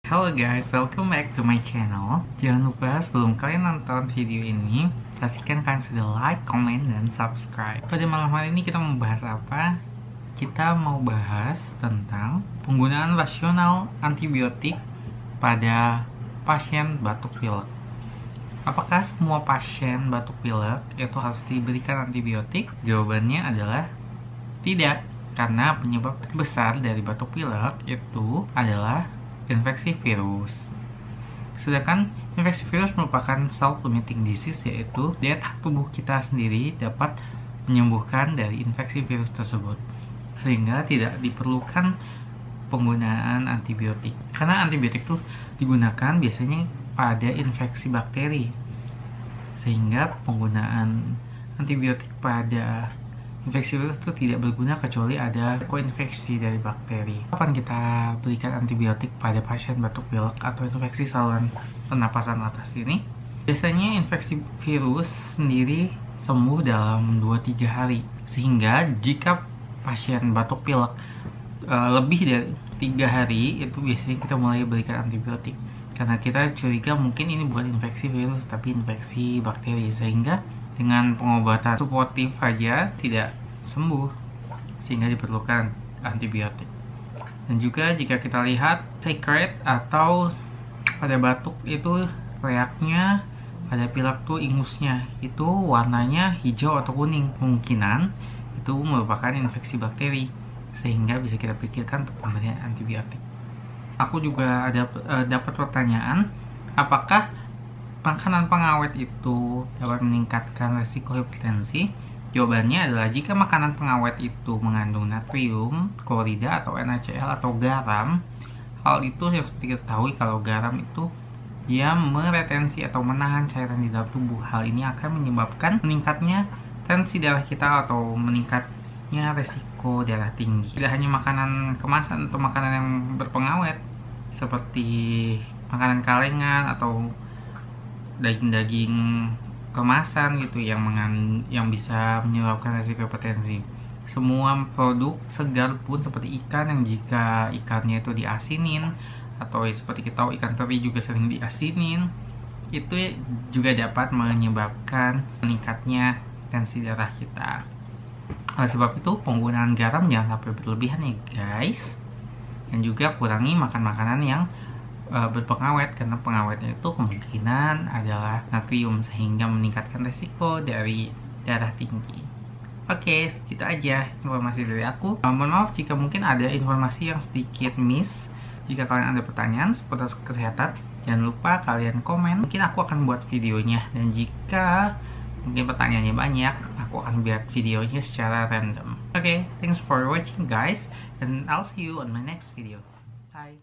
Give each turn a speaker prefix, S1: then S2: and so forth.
S1: Halo guys, welcome back to my channel. Jangan lupa sebelum kalian nonton video ini, pastikan kalian sudah like, comment, dan subscribe. Pada malam hari ini kita mau bahas apa? Kita mau bahas tentang penggunaan rasional antibiotik pada pasien batuk pilek. Apakah semua pasien batuk pilek itu harus diberikan antibiotik? Jawabannya adalah tidak, karena penyebab terbesar dari batuk pilek itu adalah infeksi virus. Sedangkan infeksi virus merupakan self-limiting disease, yaitu daya tahan tubuh kita sendiri dapat menyembuhkan dari infeksi virus tersebut, sehingga tidak diperlukan penggunaan antibiotik. Karena antibiotik itu digunakan biasanya pada infeksi bakteri, sehingga penggunaan antibiotik pada infeksi virus itu tidak berguna kecuali ada koinfeksi dari bakteri. Kapan kita berikan antibiotik pada pasien batuk pilek atau infeksi saluran pernapasan atas ini? Biasanya infeksi virus sendiri sembuh dalam 2-3 hari. Sehingga jika pasien batuk pilek lebih dari 3 hari, itu biasanya kita mulai berikan antibiotik. Karena kita curiga mungkin ini bukan infeksi virus tapi infeksi bakteri, sehingga dengan pengobatan suportif saja tidak sembuh, sehingga diperlukan antibiotik. Dan juga jika kita lihat secret atau pada batuk itu reaknya, pada pilek tuh ingusnya itu warnanya hijau atau kuning, kemungkinan itu merupakan infeksi bakteri, sehingga bisa kita pikirkan untuk pemberian antibiotik. Aku juga ada dapat pertanyaan, apakah makanan pengawet itu dapat meningkatkan resiko hipertensi? Jawabannya adalah jika makanan pengawet itu mengandung natrium, klorida atau NaCl atau garam, hal itu harus diketahui kalau garam itu dia meretensi atau menahan cairan di dalam tubuh. Hal ini akan menyebabkan meningkatnya tensi darah kita atau meningkatnya resiko darah tinggi. Tidak hanya makanan kemasan atau makanan yang berpengawet seperti makanan kalengan atau daging-daging kemasan gitu yang bisa menyebabkan resiko hipertensi. Semua produk segar pun seperti ikan, yang jika ikannya itu diasinin, atau seperti kita tahu ikan teri juga sering diasinin, itu juga dapat menyebabkan meningkatnya tensi darah kita. Oleh sebab itu penggunaan garam jangan sampai berlebihan ya guys, dan juga kurangi makan makanan yang berpengawet, karena pengawetnya itu kemungkinan adalah natrium, sehingga meningkatkan resiko dari darah tinggi. Oke, segitu aja informasi dari aku. Mohon maaf jika mungkin ada informasi yang sedikit miss. Jika kalian ada pertanyaan seputar kesehatan, jangan lupa kalian komen, mungkin aku akan buat videonya. Dan jika mungkin pertanyaannya banyak, aku akan buat videonya secara random. Oke, thanks for watching guys, and I'll see you on my next video. Bye.